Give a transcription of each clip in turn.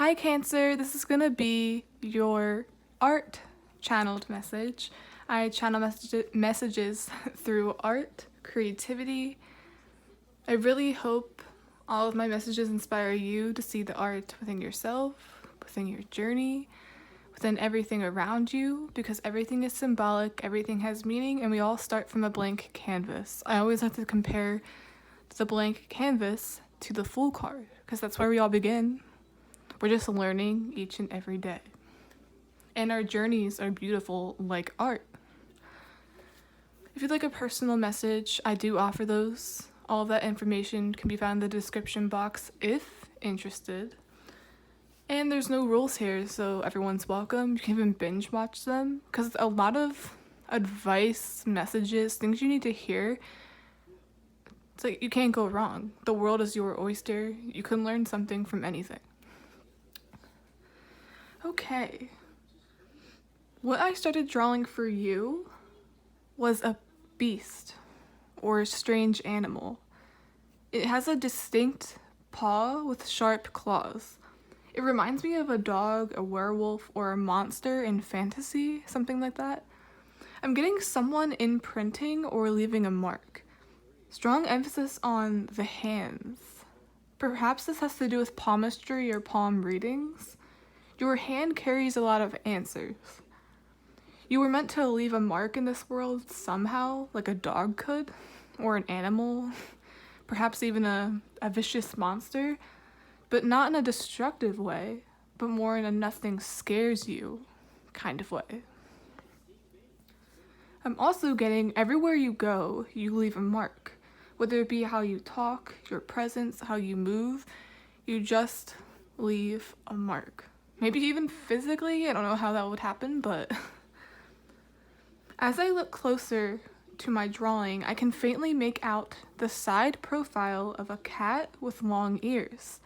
Hi Cancer, this is gonna be your art channeled message. I channel messages through art, creativity. I really hope all of my messages inspire you to see the art within yourself, within your journey, within everything around you, because everything is symbolic, everything has meaning, and we all start from a blank canvas. I always like to compare the blank canvas to the full card, because that's where we all begin. We're just learning each and every day. And our journeys are beautiful like art. If you'd like a personal message, I do offer those. All of that information can be found in the description box if interested. And there's no rules here, so everyone's welcome. You can even binge watch them, because a lot of advice, messages, things you need to hear, it's like you can't go wrong. The world is your oyster. You can learn something from anything. Okay. What I started drawing for you was a beast or a strange animal. It has a distinct paw with sharp claws. It reminds me of a dog, a werewolf, or a monster in fantasy, something like that. I'm getting someone imprinting or leaving a mark. Strong emphasis on the hands. Perhaps this has to do with palmistry or palm readings. Your hand carries a lot of answers. You were meant to leave a mark in this world somehow, like a dog could, or an animal, perhaps even a vicious monster, but not in a destructive way, but more in a nothing scares you kind of way. I'm also getting everywhere you go, you leave a mark. Whether it be how you talk, your presence, how you move, you just leave a mark. Maybe even physically, I don't know how that would happen, but as I look closer to my drawing, I can faintly make out the side profile of a cat with long ears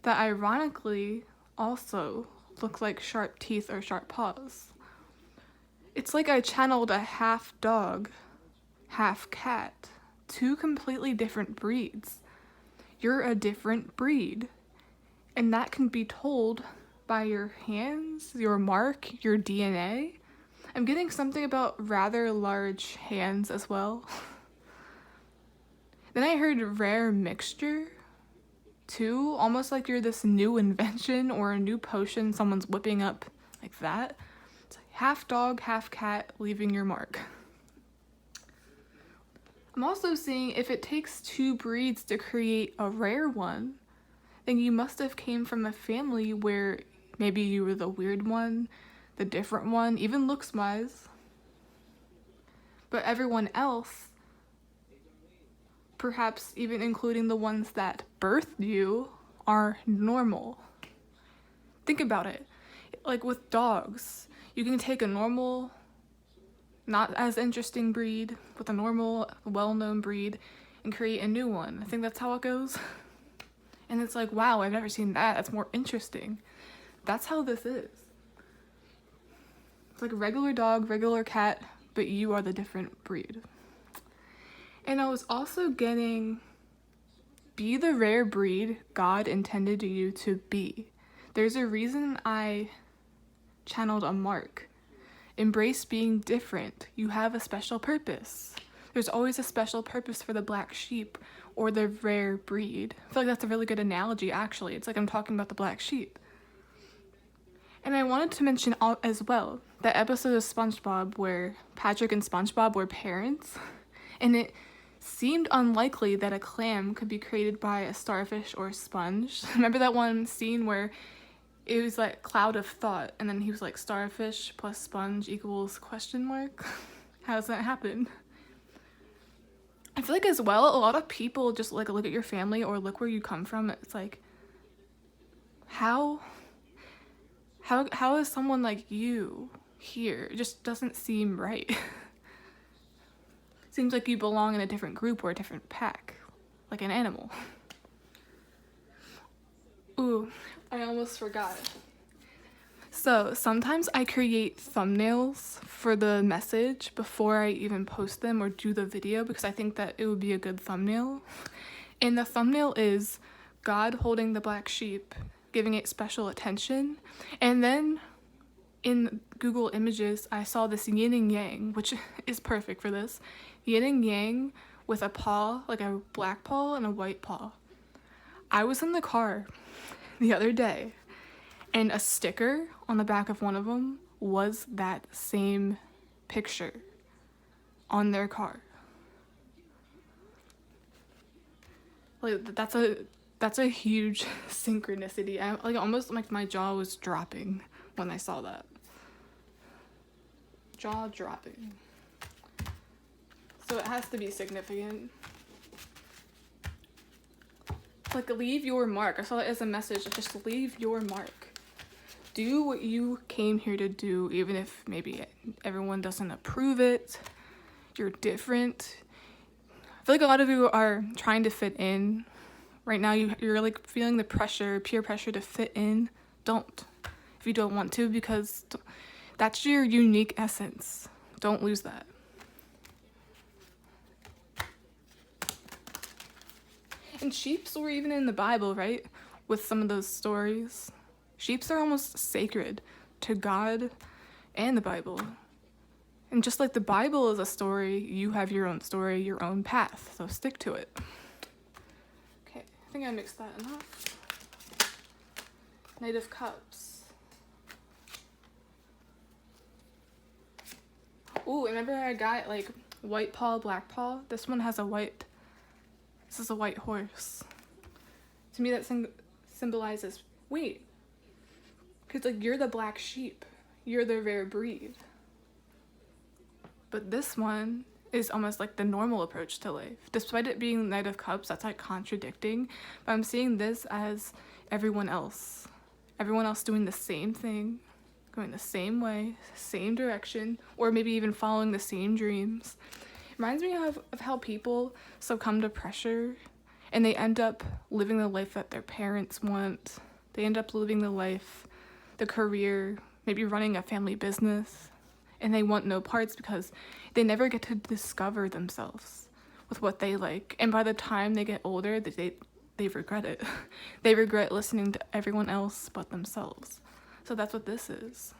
that ironically also look like sharp teeth or sharp paws. It's like I channeled a half dog, half cat, two completely different breeds. You're a different breed, and that can be told by your hands, your mark, your DNA. I'm getting something about rather large hands as well. Then I heard rare mixture too, almost like you're this new invention or a new potion someone's whipping up like that. It's like half dog, half cat, leaving your mark. I'm also seeing if it takes two breeds to create a rare one, then you must have came from a family where maybe you were the weird one, the different one, even looks-wise. But everyone else, perhaps even including the ones that birthed you, are normal. Think about it. Like with dogs, you can take a normal, not as interesting breed with a normal, well-known breed and create a new one. I think that's how it goes. And it's like, wow, I've never seen that. That's more interesting. That's how this is. It's like a regular dog, regular cat, but you are the different breed. And I was also getting, be the rare breed God intended you to be. There's a reason I channeled a mark. Embrace being different. You have a special purpose. There's always a special purpose for the black sheep or the rare breed. I feel like that's a really good analogy, actually. It's like I'm talking about the black sheep. And I wanted to mention as well that episode of SpongeBob where Patrick and SpongeBob were parents, and it seemed unlikely that a clam could be created by a starfish or a sponge. Remember that one scene where it was like cloud of thought, and then he was like starfish plus sponge equals question mark? How does that happen? I feel like as well, a lot of people just like look at your family or look where you come from. It's like, how is someone like you here? It just doesn't seem right. Seems like you belong in a different group or a different pack, like an animal. Ooh, I almost forgot. So sometimes I create thumbnails for the message before I even post them or do the video because I think that it would be a good thumbnail. And the thumbnail is God holding the black sheep giving it special attention. And then in Google Images, I saw this yin and yang, which is perfect for this. Yin and yang with a paw, like a black paw and a white paw. I was in the car the other day, and a sticker on the back of one of them was that same picture on their car. Like, that's a huge synchronicity. I like almost like my jaw was dropping when I saw that. Jaw dropping. So it has to be significant. Like, leave your mark. I saw it as a message. Just leave your mark. Do what you came here to do, even if maybe everyone doesn't approve it. You're different. I feel like a lot of you are trying to fit in. Right now, you're like feeling the pressure, peer pressure to fit in. Don't. If you don't want to, because that's your unique essence. Don't lose that. And sheeps were even in the Bible, right? With some of those stories. Sheeps are almost sacred to God and the Bible. And just like the Bible is a story, you have your own story, your own path. So stick to it. Okay, I think I mixed that enough. Knight of Cups. Ooh, remember I got like white paw, black paw? This one has this is a white horse. To me that symbolizes, wait, because like you're the black sheep. You're the rare breed. But this one is almost like the normal approach to life. Despite it being Knight of Cups, that's like contradicting. But I'm seeing this as everyone else. Everyone else doing the same thing, going the same way, same direction, or maybe even following the same dreams. It reminds me of how people succumb to pressure and they end up living the life that their parents want. They end up living the life, the career, maybe running a family business. And they want no parts because they never get to discover themselves with what they like. And by the time they get older, they regret it. They regret listening to everyone else but themselves. So that's what this is.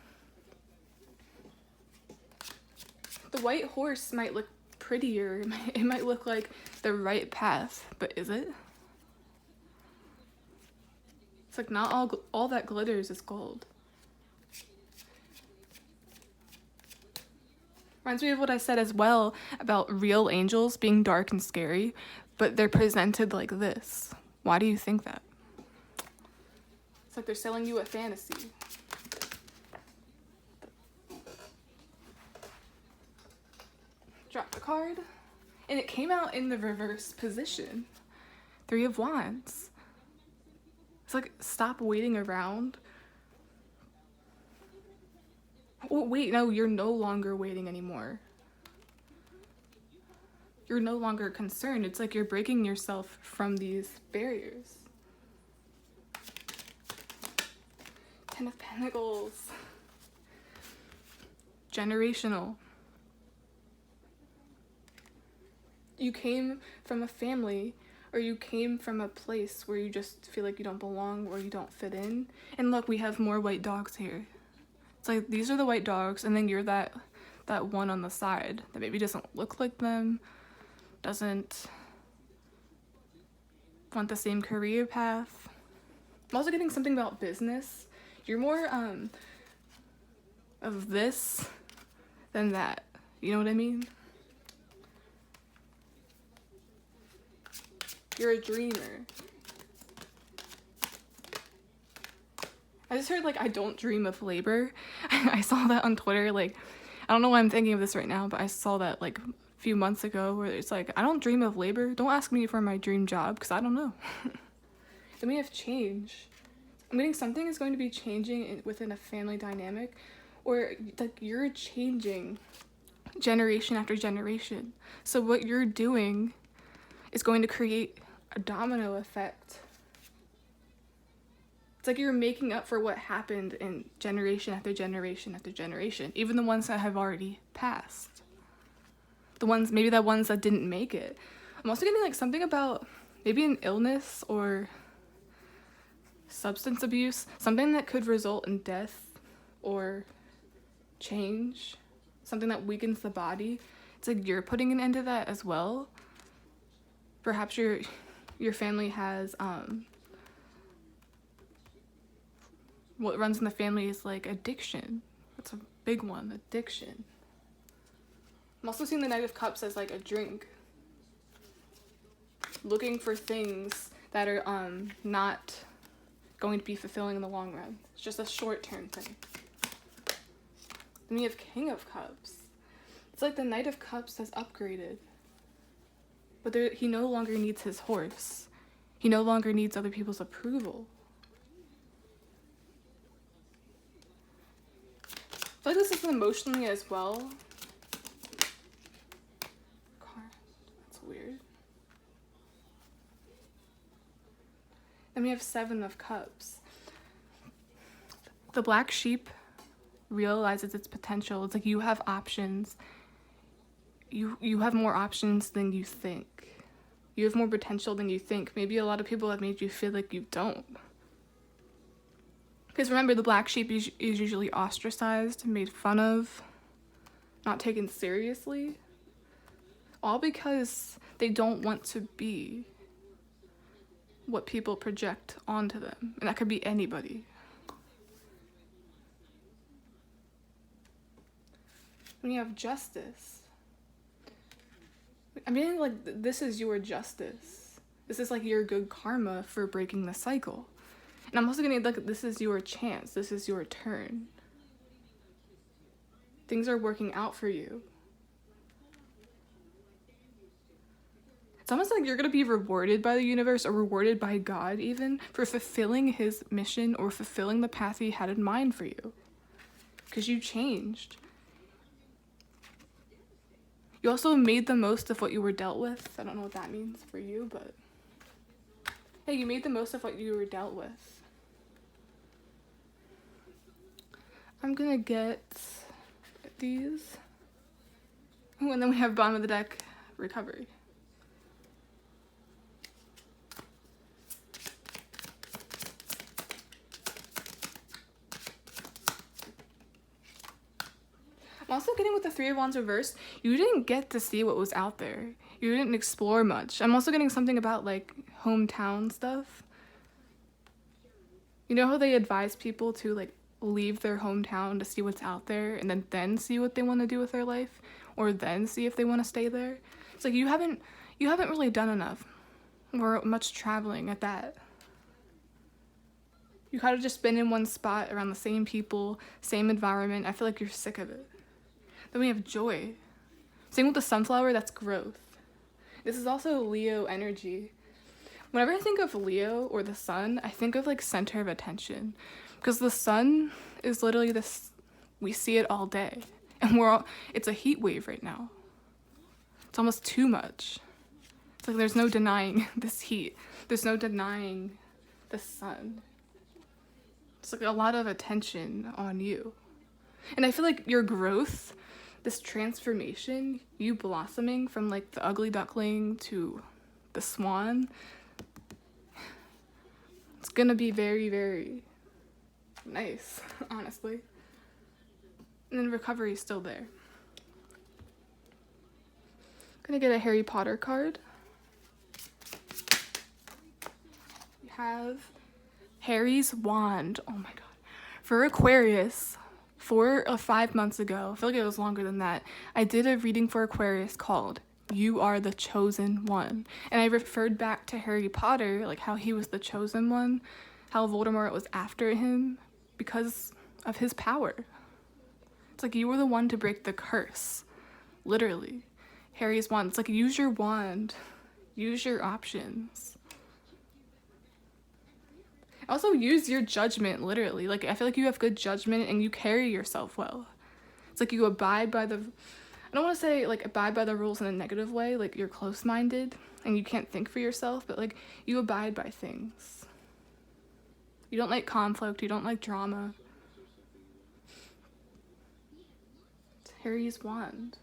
The white horse might look prettier. It might look like the right path, but is it? It's like not all that glitters is gold. Reminds me of what I said as well about real angels being dark and scary, but they're presented like this. Why do you think that? It's like they're selling you a fantasy. Drop the card, and it came out in the reverse position. 3 of Wands. It's like, stop waiting around. Oh, wait, no, you're no longer waiting anymore. You're no longer concerned. It's like you're breaking yourself from these barriers. 10 of Pentacles. Generational. You came from a family, or you came from a place where you just feel like you don't belong, or you don't fit in. And look, we have more white dogs here. It's like, these are the white dogs, and then you're that one on the side that maybe doesn't look like them, doesn't want the same career path. I'm also getting something about business. You're more of this than that. You know what I mean? You're a dreamer. I just heard, like, I don't dream of labor. I saw that on Twitter, like, I don't know why I'm thinking of this right now, but I saw that, like, a few months ago, where it's like, I don't dream of labor. Don't ask me for my dream job, because I don't know. Then we have change. I'm getting something is going to be changing within a family dynamic, or, like, you're changing generation after generation. So what you're doing is going to create a domino effect. It's like you're making up for what happened in generation after generation after generation, even the ones that have already passed. Maybe the ones that didn't make it. I'm also getting like something about maybe an illness or substance abuse, something that could result in death or change, something that weakens the body. It's like you're putting an end to that as well. Perhaps your family has what runs in the family is like addiction. That's a big one, addiction. I'm also seeing the Knight of Cups as like a drink. Looking for things that are not going to be fulfilling in the long run. It's just a short-term thing. Then we have King of Cups. It's like the Knight of Cups has upgraded. But he no longer needs his horse. He no longer needs other people's approval. I feel like this is emotionally as well. That's weird. Then we have Seven of Cups. The black sheep realizes its potential. It's like you have options. You have more options than you think. You have more potential than you think. Maybe a lot of people have made you feel like you don't. Because remember, the black sheep is usually ostracized, made fun of, not taken seriously. All because they don't want to be what people project onto them. And that could be anybody. When you have Justice, I mean, like, this is your justice. This is like your good karma for breaking the cycle. And I'm also gonna look, this is your chance. This is your turn. Things are working out for you. It's almost like you're gonna be rewarded by the universe or rewarded by God even for fulfilling his mission or fulfilling the path he had in mind for you. Because you changed. You also made the most of what you were dealt with. I don't know what that means for you, but hey, you made the most of what you were dealt with. I'm gonna get these. Oh, and then we have bottom of the deck, Recovery. I'm also getting with the Three of Wands reversed, you didn't get to see what was out there. You didn't explore much. I'm also getting something about like hometown stuff. You know how they advise people to like leave their hometown to see what's out there and then see what they want to do with their life, or then see if they want to stay there? It's like you haven't really done enough or much traveling at that. You kind of just been in one spot around the same people, same environment. I feel like you're sick of it. Then we have Joy. Same with the Sunflower, that's growth. This is also Leo energy. Whenever I think of Leo or the sun, I think of like center of attention. Because the sun is literally this, we see it all day. And it's a heat wave right now. It's almost too much. It's like there's no denying this heat. There's no denying the sun. It's like a lot of attention on you. And I feel like your growth, this transformation, you blossoming from like the ugly duckling to the swan, it's gonna be very, very nice, honestly. And then Recovery is still there. Gonna get a Harry Potter card. We have Harry's wand. Oh my god. For Aquarius, 4 or 5 months ago, I feel like it was longer than that, I did a reading for Aquarius called You Are the Chosen One. And I referred back to Harry Potter, like how he was the chosen one, how Voldemort was after him because of his power. It's like you were the one to break the curse. Literally. Harry's wand. It's like use your wand. Use your options. Also use your judgment, literally. Like, I feel like you have good judgment and you carry yourself well. It's like you abide by the, I don't want to say like abide by the rules in a negative way, like you're close-minded and you can't think for yourself, but like you abide by things. You don't like conflict, you don't like drama. It's Harry's wand.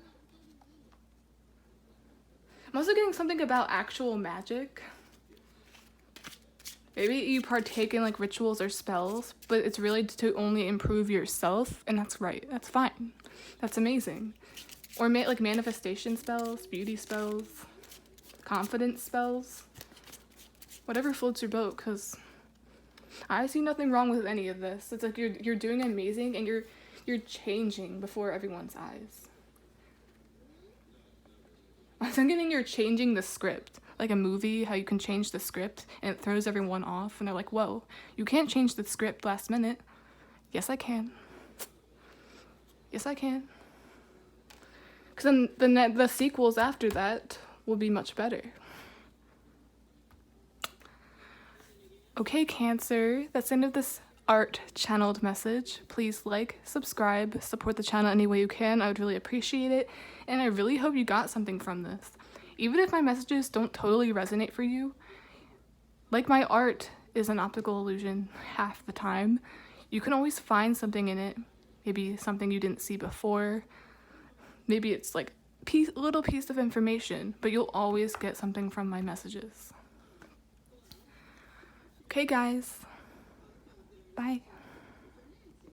I'm also getting something about actual magic. Maybe you partake in like rituals or spells, but it's really to only improve yourself, and that's right. That's fine. That's amazing. Or like manifestation spells, beauty spells, confidence spells. Whatever floats your boat, because I see nothing wrong with any of this. It's like you're doing amazing, and you're changing before everyone's eyes. I'm getting you're changing the script. Like a movie, how you can change the script and it throws everyone off and they're like, whoa, you can't change the script last minute. Yes, I can. Yes, I can. Because then the sequels after that will be much better. Okay, Cancer, that's the end of this art channeled message. Please like, subscribe, support the channel any way you can. I would really appreciate it. And I really hope you got something from this. Even if my messages don't totally resonate for you, like my art is an optical illusion half the time, you can always find something in it. Maybe something you didn't see before. Maybe it's like a little piece of information, but you'll always get something from my messages. Okay, guys. Bye.